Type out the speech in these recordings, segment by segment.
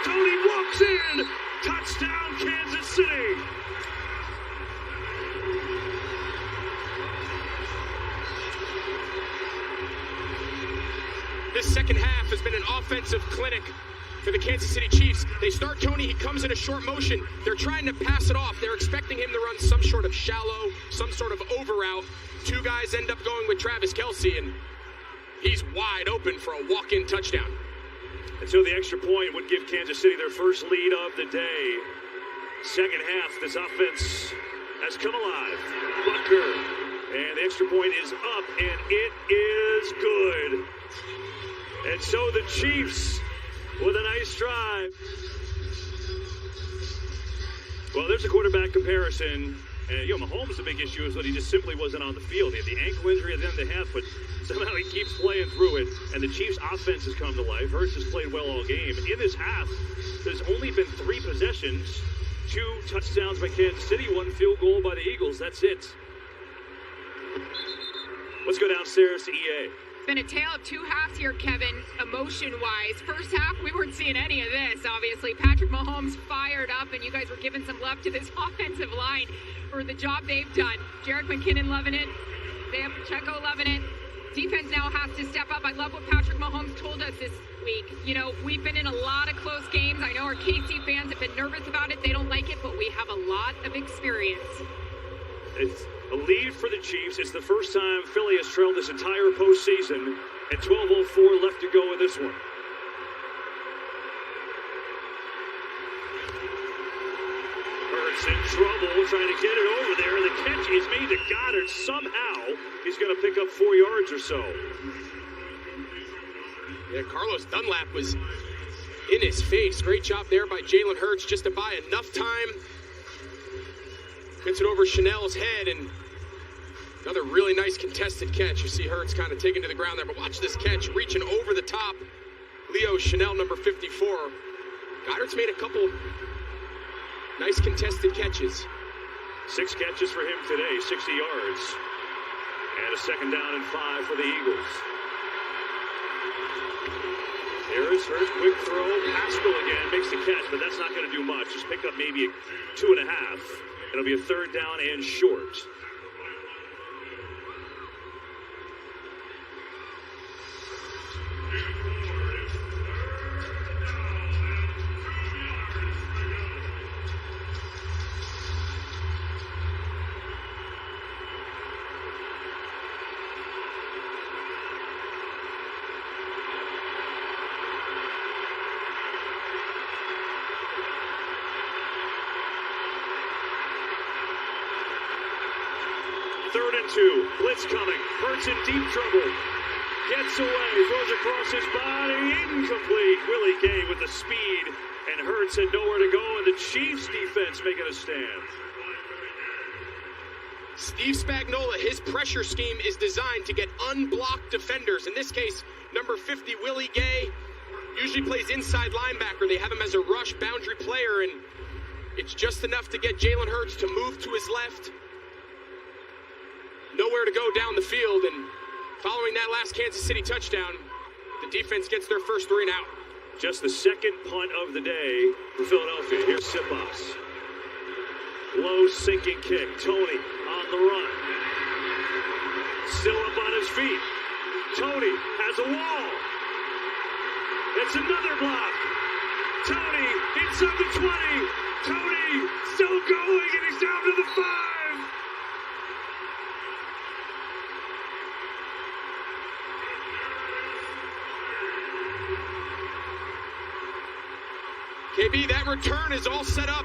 Tony walks in. Touchdown, Kansas City. This second half has been an offensive clinic for the Kansas City Chiefs. They start Tony, he comes in a short motion. They're trying to pass it off. They're expecting him to run some sort of shallow, some sort of over route. Two guys end up going with Travis Kelce, and he's wide open for a walk-in touchdown. And so the extra point would give Kansas City their first lead of the day. Second half, this offense has come alive. Butker, and the extra point is up, and it is good. And so the Chiefs with a nice drive. Well, there's a quarterback comparison. And, Mahomes, the big issue is that he just simply wasn't on the field. He had the ankle injury at the end of the half, but somehow he keeps playing through it. And the Chiefs' offense has come to life. Hurts has played well all game. In this half, there's only been 3 possessions, 2 touchdowns by Kansas City, 1 field goal by the Eagles. That's it. Let's go downstairs to EA. Been a tale of 2 halves here, Kevin, emotion-wise. First half, we weren't seeing any of this, obviously. Patrick Mahomes fired up, and you guys were giving some love to this offensive line for the job they've done. Jerick McKinnon loving it. Sam Pacheco loving it. Defense now has to step up. I love what Patrick Mahomes told us this week. We've been in a lot of close games. I know our KC fans have been nervous about it. They don't like it, but we have a lot of experience. It's a lead for the Chiefs. It's the first time Philly has trailed this entire postseason, and 12:04 left to go in this one. Hurts in trouble, trying to get it over there. The catch is made to Goddard. Somehow, he's going to pick up 4 yards or so. Yeah, Carlos Dunlap was in his face. Great job there by Jalen Hurts just to buy enough time. Gets it over Chanel's head, and another really nice contested catch. You see Hurts kind of taken to the ground there, but watch this catch, reaching over the top. Leo Chanel, number 54. Goddard's made a couple nice contested catches. 6 catches for him today, 60 yards. And a second down and 5 for the Eagles. Here's Hurts, quick throw. Haskell again makes the catch, but that's not going to do much. Just picked up maybe 2.5. It'll be a third down and short. Third and 2. Blitz coming. Hurts in deep trouble. Gets away. Throws across his body. Incomplete. Willie Gay with the speed. And Hurts had nowhere to go. And the Chiefs defense making a stand. Steve Spagnuolo, his pressure scheme is designed to get unblocked defenders. In this case, number 50, Willie Gay, usually plays inside linebacker. They have him as a rush boundary player, and it's just enough to get Jalen Hurts to move to his left. Nowhere to go down the field, and following that last Kansas City touchdown, the defense gets their first 3 and out. Just the second punt of the day for Philadelphia. Here's Siposs. Low sinking kick. Tony on the run. Still up on his feet. Tony has a wall. It's another block. Tony inside the 20. Tony still going, and he's down to the 5. KB, that return is all set up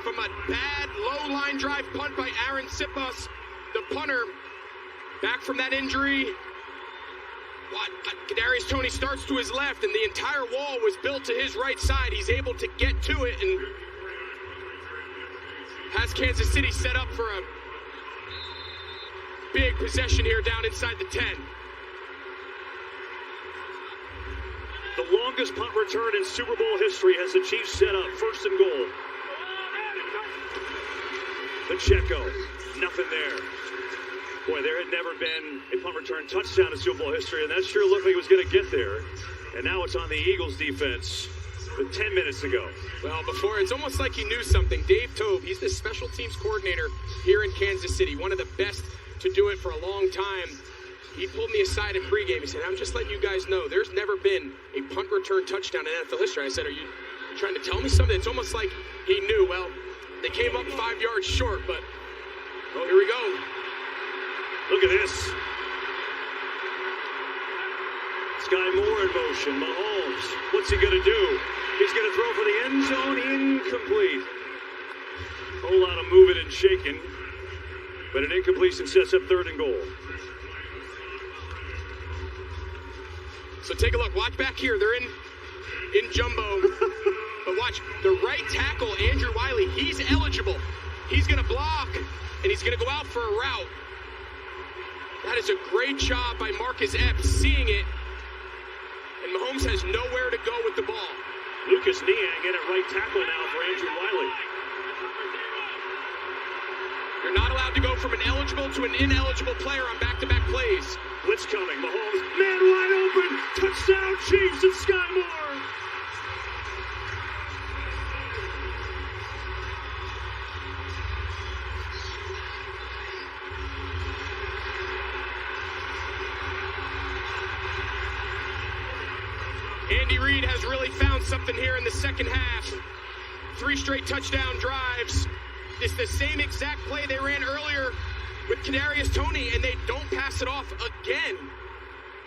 from a bad low line drive punt by Aaron Siposs, the punter, back from that injury. Kadarius Toney starts to his left, and the entire wall was built to his right side. He's able to get to it and has Kansas City set up for a big possession here down inside the 10. The longest punt return in Super Bowl history has the Chiefs set up. First and goal. Pacheco, nothing there. Boy, there had never been a punt return touchdown in Super Bowl history, and that sure looked like it was going to get there. And now it's on the Eagles defense. with 10 minutes to go. Well, before, it's almost like he knew something. Dave Tobe, he's the special teams coordinator here in Kansas City, one of the best to do it for a long time. He pulled me aside in pregame. He said, I'm just letting you guys know, there's never been a punt return touchdown in NFL history. I said, are you trying to tell me something? It's almost like he knew. Well, they came up 5 yards short, but, oh, here we go. Look at this. Sky Moore in motion. Mahomes, what's he going to do? He's going to throw for the end zone. Incomplete. Whole lot of moving and shaking, but an incompletion sets up 3rd and goal. So take a look. Watch back here. They're in jumbo. But watch, the right tackle, Andrew Wiley, he's eligible. He's going to block, and he's going to go out for a route. That is a great job by Marcus Epps seeing it. And Mahomes has nowhere to go with the ball. Lucas Niang in at right tackle now for Andrew Wiley. You're not allowed to go from an eligible to an ineligible player on back-to-back plays. Blitz coming. Mahomes, man wide open. Touchdown Chiefs and Sky Moore. Andy Reid has really found something here in the second half. 3 straight touchdown drives. It's the same exact play they ran earlier with Kadarius Toney, and they don't pass it off again.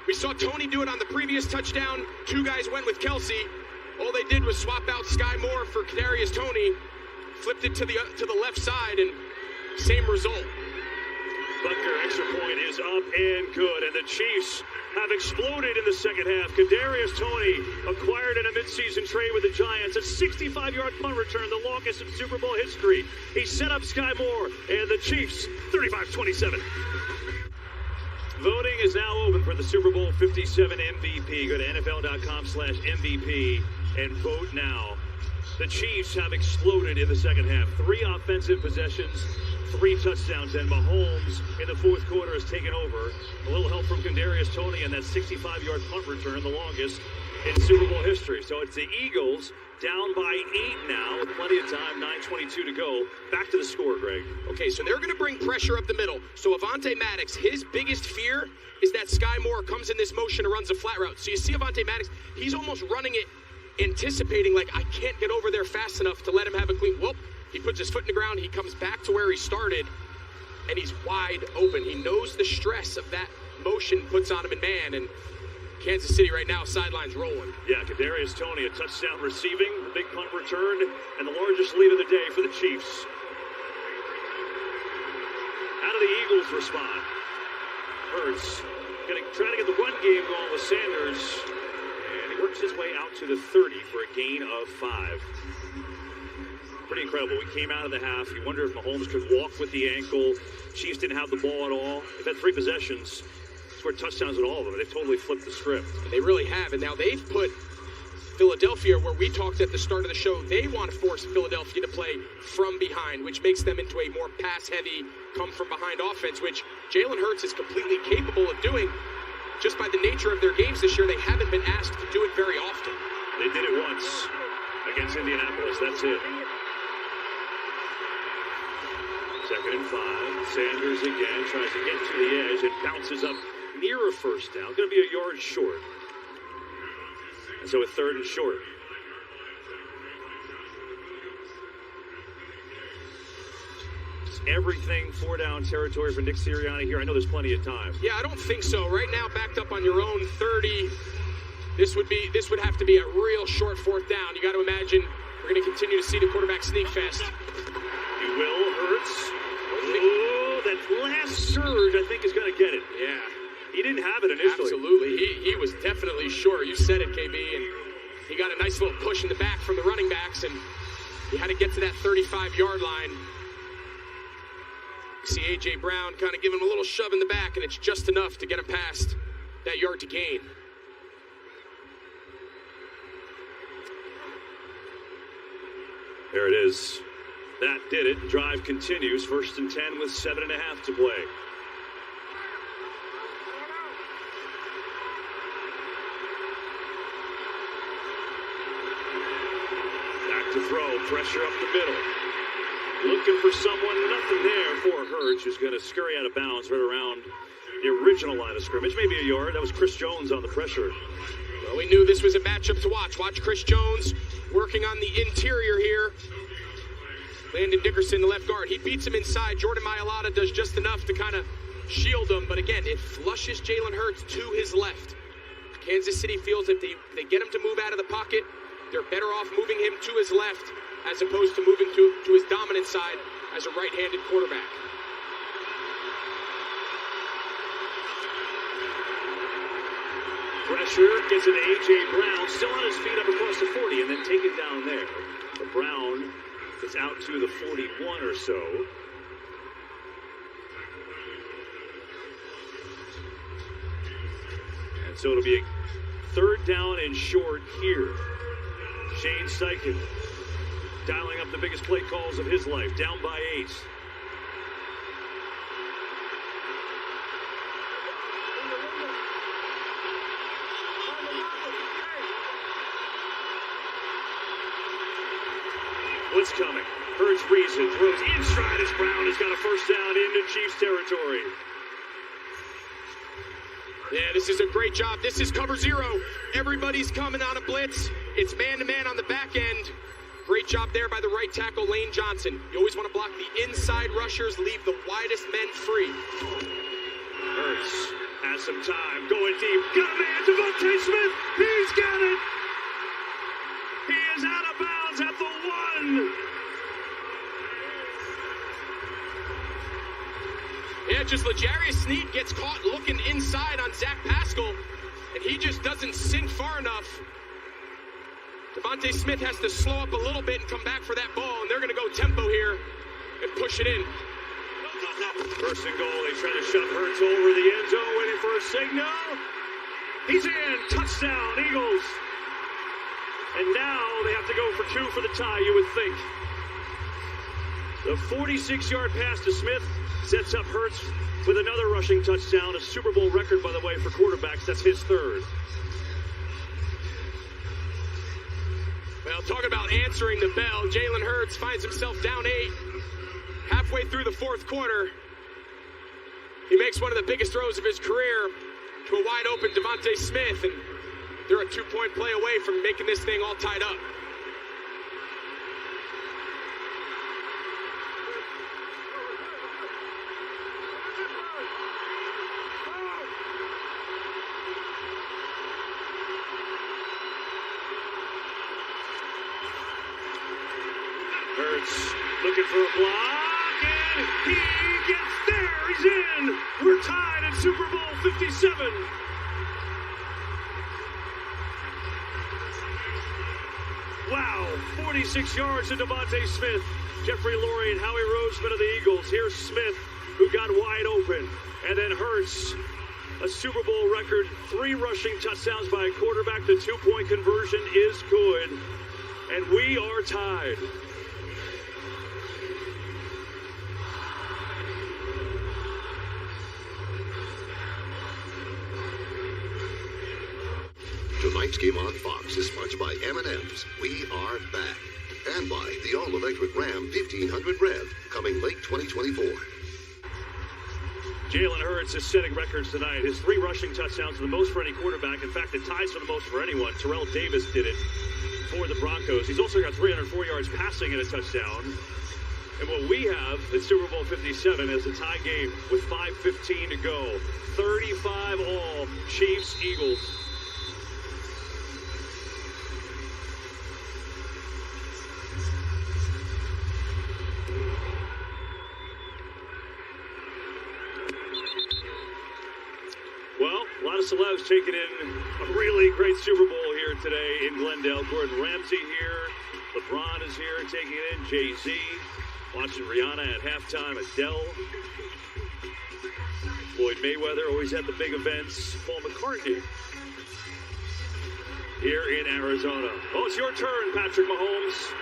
We saw Toney do it on the previous touchdown. 2 guys went with Kelsey. All they did was swap out Sky Moore for Kadarius Toney, flipped it to the left side, and same result. Butker, extra point is up and good, and the Chiefs have exploded in the second half. Kadarius Toney acquired in a midseason trade with the Giants, a 65-yard punt return, the longest in Super Bowl history. He set up Sky Moore, and the Chiefs, 35-27. Voting is now open for the Super Bowl 57 MVP. Go to NFL.com/MVP and vote now. The Chiefs have exploded in the second half. 3 offensive possessions, 3 touchdowns, and Mahomes in the fourth quarter has taken over. A little help from Kadarius Toney and that 65-yard punt return, the longest in Super Bowl history. So it's the Eagles down by 8 now with plenty of time, 9:22 to go. Back to the score, Greg. Okay, so they're going to bring pressure up the middle. So Avonte Maddox, his biggest fear is that Sky Moore comes in this motion and runs a flat route. So you see Avonte Maddox, he's almost running it, anticipating, like, I can't get over there fast enough to let him have a clean. Whoop. He puts his foot in the ground. He comes back to where he started, and he's wide open. He knows the stress of that motion puts on him in man, and Kansas City right now, sidelines rolling. Yeah, Kadarius Toney, a touchdown receiving, a big punt return, and the largest lead of the day for the Chiefs. How do the Eagles respond? Hurts trying to get the run game going with Sanders, and he works his way out to the 30 for a gain of 5. Pretty incredible. We came out of the half. You wonder if Mahomes could walk with the ankle. Chiefs didn't have the ball at all. They've had 3 possessions, scored touchdowns in all of them. They've totally flipped the script. They really have. And now they've put Philadelphia, where we talked at the start of the show, they want to force Philadelphia to play from behind, which makes them into a more pass-heavy, come-from-behind offense, which Jalen Hurts is completely capable of doing. Just by the nature of their games this year, they haven't been asked to do it very often. They did it once against Indianapolis. That's it. 2nd and 5. Sanders again tries to get to the edge and bounces up near a first down. Going to be a yard short. And so a 3rd and short. Just everything 4-down territory for Nick Sirianni here. I know there's plenty of time. Yeah, I don't think so. Right now, backed up on your own 30. This would have to be a real short 4th down. You got to imagine we're going to continue to see the quarterback sneak fest. He will. Hurts. Oh, that last surge, I think, is going to get it. Yeah. He didn't have it initially. Absolutely. He was definitely sure. You said it, KB. And he got a nice little push in the back from the running backs, and he had to get to that 35-yard line. You see A.J. Brown kind of giving him a little shove in the back, and it's just enough to get him past that yard to gain. There it is. That did it. Drive continues. 1st and 10 with 7.5 to play. to throw. Pressure up the middle. Looking for someone. Nothing there for Hurts, who's going to scurry out of bounds right around the original line of scrimmage. Maybe a yard. That was Chris Jones on the pressure. Well, we knew this was a matchup to watch. Watch Chris Jones working on the interior here. Landon Dickerson, the left guard. He beats him inside. Jordan Mailata does just enough to kind of shield him. But again, it flushes Jalen Hurts to his left. Kansas City feels if they get him to move out of the pocket, they're better off moving him to his left as opposed to moving to his dominant side as a right-handed quarterback. Pressure gets an A.J. Brown, still on his feet up across the 40, and then taken down there. But Brown is out to the 41 or so. And so it'll be a third down and short here. Shane Steichen dialing up the biggest play calls of his life, down by 8. What's coming? Hurts reason, throws in stride as Brown has got a first down into Chiefs territory. Yeah, this is a great job. This is cover 0. Everybody's coming on a blitz. It's man-to-man on the back end. Great job there by the right tackle, Lane Johnson. You always want to block the inside rushers, leave the widest men free. Hurts has some time, going deep. Got a man, Devontae Smith. He's got it. He is out of bounds at the 1. Yeah, just L'Jarius Sneed gets caught looking inside on Zach Pascal, and he just doesn't sink far enough. Devontae Smith has to slow up a little bit and come back for that ball, and they're going to go tempo here and push it in. First and goal, they try to shove Hurts over the end zone, waiting for a signal. He's in, touchdown, Eagles. And now they have to go for 2 for the tie, you would think. The 46-yard pass to Smith sets up Hurts with another rushing touchdown, a Super Bowl record, by the way, for quarterbacks. That's his 3rd. Well, talking about answering the bell, Jalen Hurts finds himself down 8. Halfway through the 4th quarter, he makes one of the biggest throws of his career to a wide-open Devontae Smith, and they're a 2-point play away from making this thing all tied up. Hurts looking for a block, and he gets there. He's in. We're tied at Super Bowl 57. Wow, 46 yards to Devontae Smith. Jeffrey Lurie and Howie Roseman of the Eagles. Here's Smith, who got wide open. And then Hurts, a Super Bowl record, 3 rushing touchdowns by a quarterback. The 2-point conversion is good. And we are tied. Tonight's game on Fox is sponsored by M&M's. We are back. And by the all-electric Ram 1500 Rev, coming late 2024. Jalen Hurts is setting records tonight. His 3 rushing touchdowns are the most for any quarterback. In fact, it ties for the most for anyone. Terrell Davis did it for the Broncos. He's also got 304 yards passing and a touchdown. And what we have in Super Bowl 57 is a tie game with 5:15 to go. 35 all, Chiefs, Eagles. Well, a lot of celebs taking in a really great Super Bowl here today in Glendale. Gordon Ramsay here. LeBron is here taking it in. Jay-Z. Watching Rihanna at halftime. Adele. Floyd Mayweather always at the big events. Paul McCartney here in Arizona. Oh, it's your turn, Patrick Mahomes.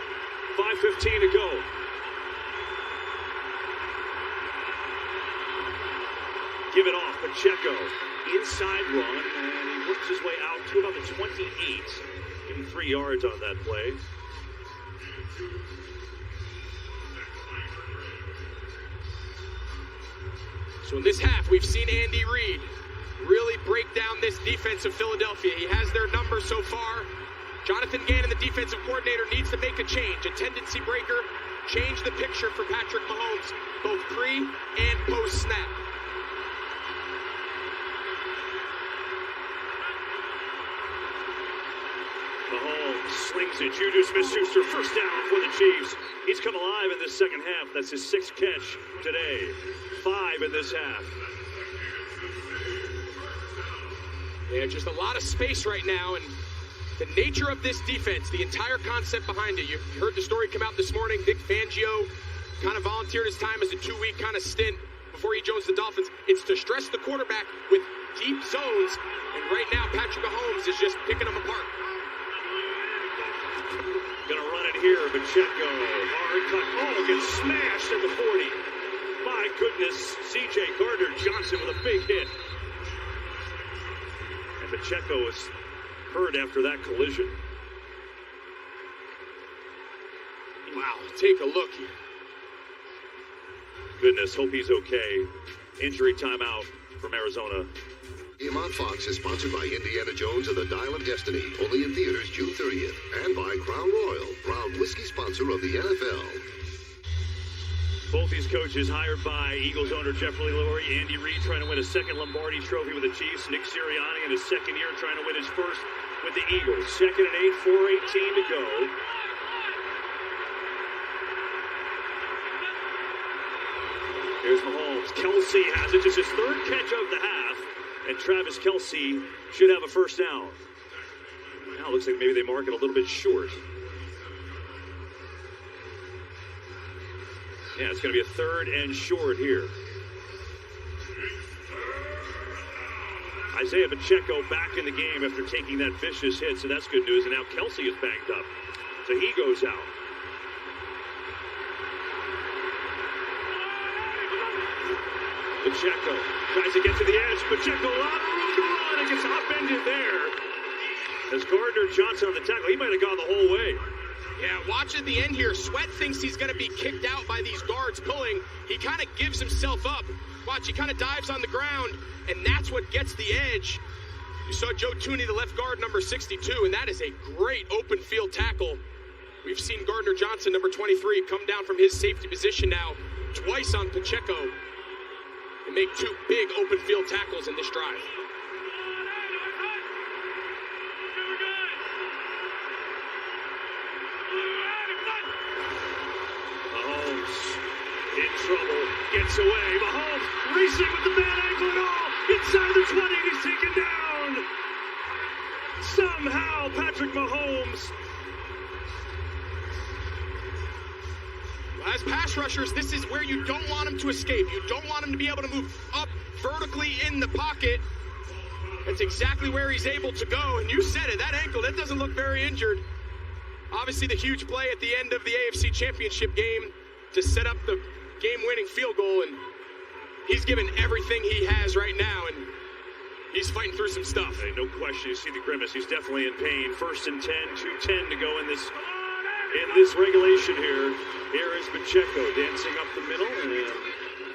5:15 to go. Give it off, Pacheco. Inside run, and he works his way out to about the 28. Give him 3 yards on that play. So in this half, we've seen Andy Reid really break down this defense of Philadelphia. He has their number so far. Jonathan Gannon, the defensive coordinator, needs to make a change, a tendency breaker, change the picture for Patrick Mahomes, both pre and post snap. Mahomes slings it. Juju Smith-Schuster first down for the Chiefs. He's come alive in this second half. That's his 6th catch today. 5 in this half. Yeah, just a lot of space right now, and the nature of this defense, the entire concept behind it. You heard the story come out this morning. Vic Fangio kind of volunteered his time as a 2-week kind of stint before he joins the Dolphins. It's to stress the quarterback with deep zones, and right now Patrick Mahomes is just picking them apart. Gonna run it here, Pacheco. Hard cut. Oh, gets smashed at the 40. My goodness, C.J. Gardner-Johnson with a big hit. And Pacheco was hurt after that collision. Wow, take a look here. Goodness, hope he's okay. Injury timeout from Arizona. Game on Fox is sponsored by Indiana Jones and the Dial of Destiny, only in theaters June 30th, and by Crown Royal, proud whiskey sponsor of the NFL. Both these coaches hired by Eagles owner Jeffrey Lurie. Andy Reid trying to win a second Lombardi trophy with the Chiefs. Nick Sirianni in his second year trying to win his first with the Eagles. 2nd and 8, 4:18 to go. Here's Mahomes. Kelsey has it. Just his 3rd catch of the half. And Travis Kelsey should have a first down. Now it looks like maybe they mark it a little bit short. Yeah, it's going to be a 3rd and short here. Isaiah Pacheco back in the game after taking that vicious hit, so that's good news. And now Kelsey is banged up, so he goes out. Pacheco tries to get to the edge. Pacheco, a lot of room to run. It gets upended there. As Gardner-Johnson on the tackle, he might have gone the whole way. Yeah, watch at the end here. Sweat thinks he's going to be kicked out by these guards pulling. He kind of gives himself up. Watch, he kind of dives on the ground, and that's what gets the edge. You saw Joe Tooney, the left guard, number 62, and that is a great open field tackle. We've seen Gardner-Johnson, number 23, come down from his safety position now twice on Pacheco and make 2 big open field tackles in this drive. In trouble, gets away. Mahomes racing with the bad ankle and all. Inside the 20, he's taken down. Somehow, Patrick Mahomes. As pass rushers, this is where you don't want him to escape. You don't want him to be able to move up vertically in the pocket. That's exactly where he's able to go. And you said it, that ankle, that doesn't look very injured. Obviously, the huge play at the end of the AFC Championship game to set up the game-winning field goal, and he's given everything he has right now, and he's fighting through some stuff. Hey, no question, you see the grimace. He's definitely in pain. 1st and 10, 2:10 to go in this regulation here. Here is Pacheco dancing up the middle, and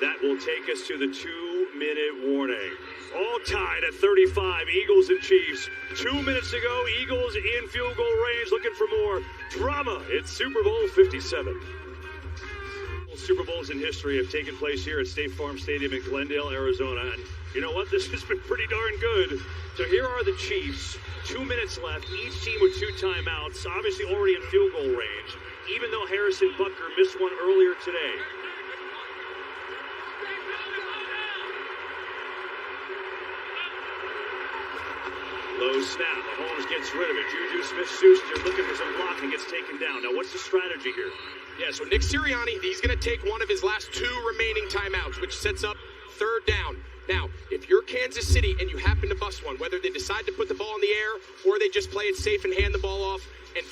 that will take us to the 2-minute warning. All tied at 35, Eagles and Chiefs. 2 minutes to go, Eagles in field goal range, looking for more drama. It's Super Bowl 57. Super Bowls in history have taken place here at State Farm Stadium in Glendale, Arizona. And you know what? This has been pretty darn good. So here are the Chiefs. 2 minutes left. Each team with 2 timeouts. Obviously already in field goal range, even though Harrison Butker missed one earlier today. Low snap. Mahomes gets rid of it. Juju Smith-Schuster looking for some blocking, gets taken down. Now, what's the strategy here? Yeah, so Nick Sirianni, he's going to take one of his last 2 remaining timeouts, which sets up 3rd down. Now, if you're Kansas City and you happen to bust one, whether they decide to put the ball in the air or they just play it safe and hand the ball off and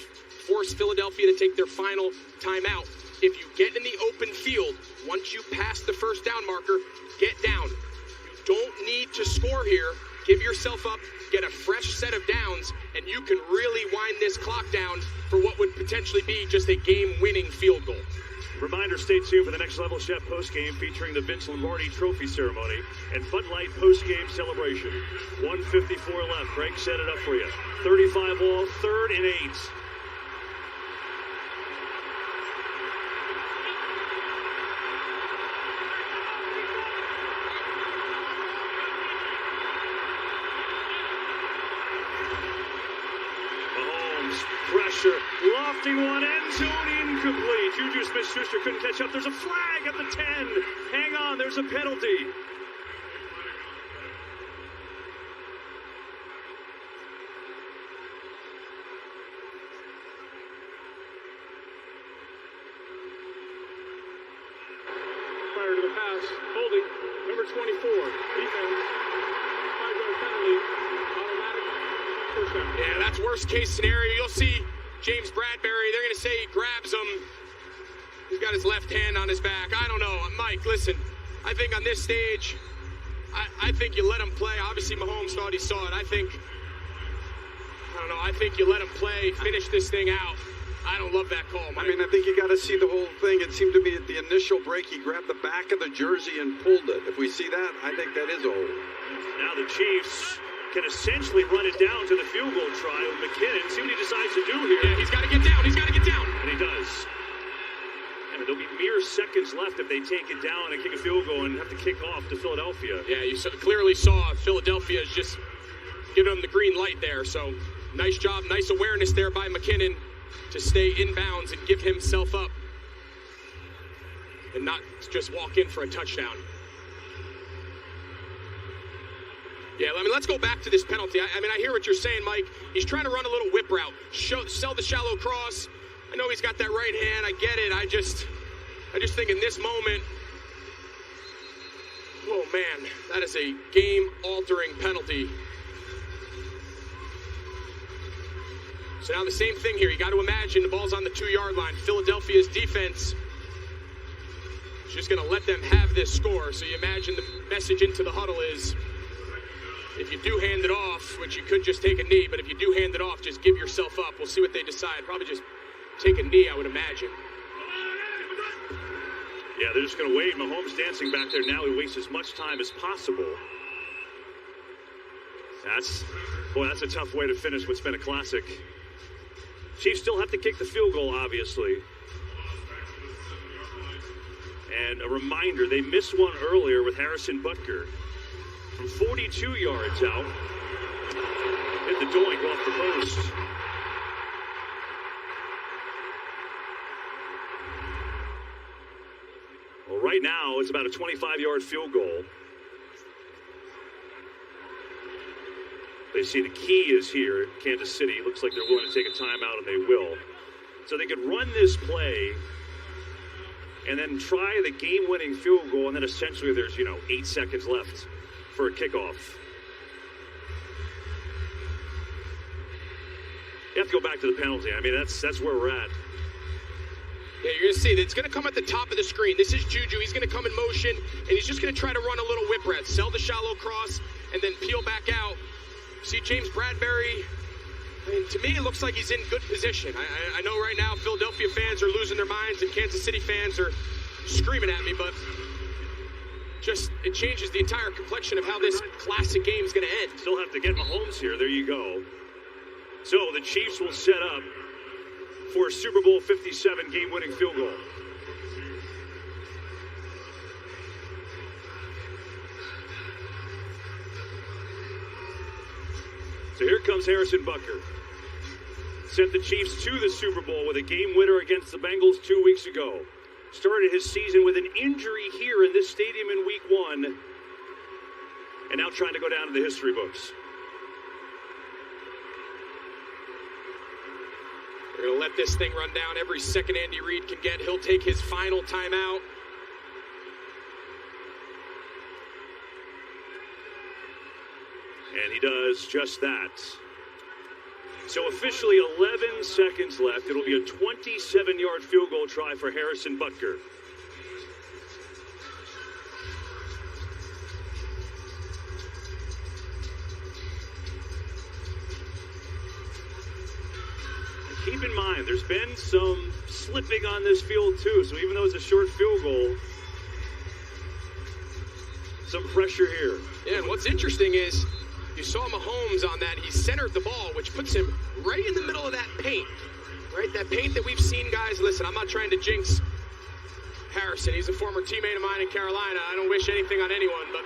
force Philadelphia to take their final timeout, if you get in the open field, once you pass the 1st down marker, get down. You don't need to score here. give yourself up, get a fresh set of downs, and you can really wind this clock down for what would potentially be just a game-winning field goal. Reminder, stay tuned for the Next Level Chef postgame featuring the Vince Lombardi Trophy Ceremony and Bud Light postgame celebration. 1:54 left. Greg set it up for you. 35 all, 3rd and 8. Pressure, lofting one, end zone incomplete. Juju Smith-Schuster couldn't catch up. There's a flag at the 10. Hang on, there's a penalty. Prior to the pass, holding, number 24, defense, 5-yard penalty, automatic first down. Yeah, that's worst case scenario. You'll see James Bradbury, they're going to say he grabs him. He's got his left hand on his back. I don't know. Mike, listen, I think on this stage, I think you let him play. Obviously, Mahomes thought he saw it. I think you let him play, finish this thing out. I don't love that call, Mike. I mean, I think you got to see the whole thing. It seemed to me at the initial break, he grabbed the back of the jersey and pulled it. If we see that, I think that is a hold. Now the Chiefs can essentially run it down to the field goal try with McKinnon. See what he decides to do here. Yeah, he's got to get down. He's got to get down. And he does. And there'll be mere seconds left if they take it down and kick a field goal and have to kick off to Philadelphia. Yeah, you clearly saw Philadelphia is just giving them the green light there. So nice job, nice awareness there by McKinnon to stay inbounds and give himself up and not just walk in for a touchdown. Yeah, I mean, let's go back to this penalty. I mean, I hear what you're saying, Mike. He's trying to run a little whip route, sell the shallow cross. I know he's got that right hand. I get it. I just think in this moment, oh man, that is a game-altering penalty. So now the same thing here. You got to imagine the ball's on the 2-yard line. Philadelphia's defense is just going to let them have this score. So you imagine the message into the huddle is, if you do hand it off, which you could just take a knee, but if you do hand it off, just give yourself up. We'll see what they decide. Probably just take a knee, I would imagine. Yeah, they're just going to wait. Mahomes dancing back there now. He wastes as much time as possible. That's a tough way to finish what's been a classic. Chiefs still have to kick the field goal, obviously. And a reminder, they missed one earlier with Harrison Butker. From 42 yards out, hit the doink off the post. Well, right now, it's about a 25-yard field goal. They see the key is here at Kansas City. Looks like they're willing to take a timeout, and they will. So they could run this play and then try the game-winning field goal, and then essentially there's, 8 seconds left for a kickoff. You have to go back to the penalty. I mean, that's where we're at. Yeah, you're going to see that it's going to come at the top of the screen. This is Juju. He's going to come in motion, and he's just going to try to run a little whip route, sell the shallow cross, and then peel back out. See James Bradbury. I mean, to me, it looks like he's in good position. I know right now Philadelphia fans are losing their minds and Kansas City fans are screaming at me, but it changes the entire complexion of how this classic game is going to end. Still have to get Mahomes here. There you go. So the Chiefs will set up for a Super Bowl 57 game-winning field goal. So here comes Harrison Butker. Sent the Chiefs to the Super Bowl with a game winner against the Bengals 2 weeks ago. Started his season with an injury here in this stadium in week 1. And now trying to go down to the history books. They're going to let this thing run down every second Andy Reid can get. He'll take his final timeout. And he does just that. So officially 11 seconds left. It'll be a 27-yard field goal try for Harrison Butker. keep in mind, there's been some slipping on this field too, so even though it's a short field goal, some pressure here. Yeah, and what's interesting is you saw Mahomes on that. He centered the ball, which puts him right in the middle of that paint, right? That paint that we've seen, guys. Listen, I'm not trying to jinx Harrison. He's a former teammate of mine in Carolina. I don't wish anything on anyone, but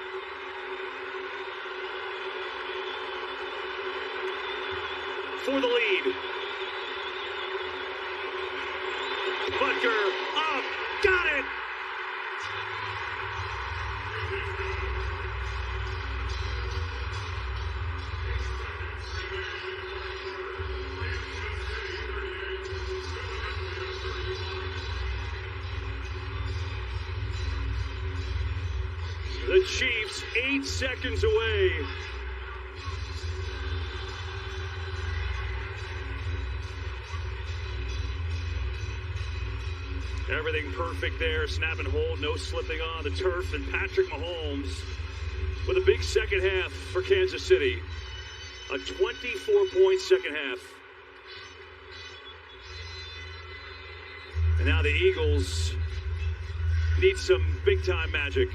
for the lead. Butker up, got it! The Chiefs 8 seconds away. Everything perfect there. Snap and hold, no slipping on the turf. And Patrick Mahomes with a big second half for Kansas City. A 24-point second half. And now the Eagles need some big-time magic.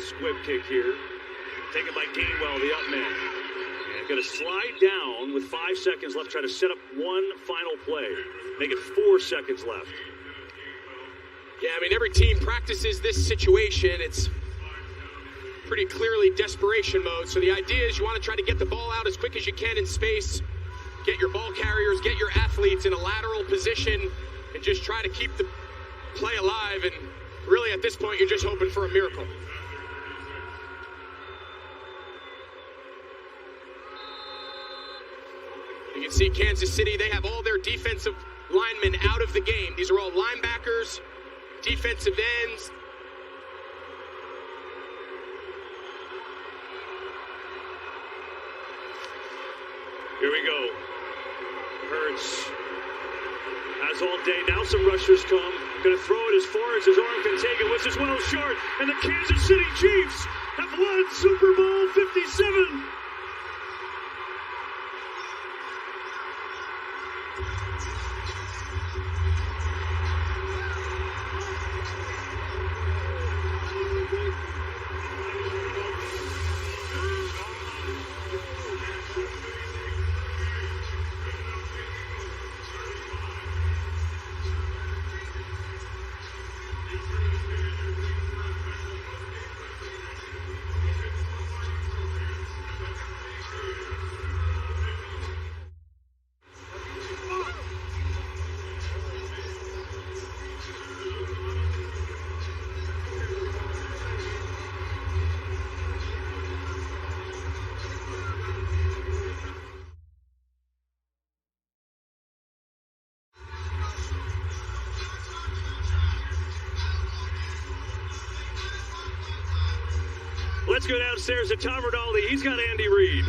Squib kick here, taken by Gainwell, the up man. And going to slide down with 5 seconds left, try to set up one final play. Make it 4 seconds left. Yeah, I mean, every team practices this situation. It's pretty clearly desperation mode. So the idea is you want to try to get the ball out as quick as you can in space, get your ball carriers, get your athletes in a lateral position, and just try to keep the play alive. And really, at this point, you're just hoping for a miracle. You can see Kansas City, they have all their defensive linemen out of the game. These are all linebackers, defensive ends. Here we go. Hurts has all day. Now some rushers come. Going to throw it as far as his arm can take it, which is well short. And the Kansas City Chiefs have won Super Bowl 57. Let's go downstairs to Tom Rinaldi. He's got Andy Reid.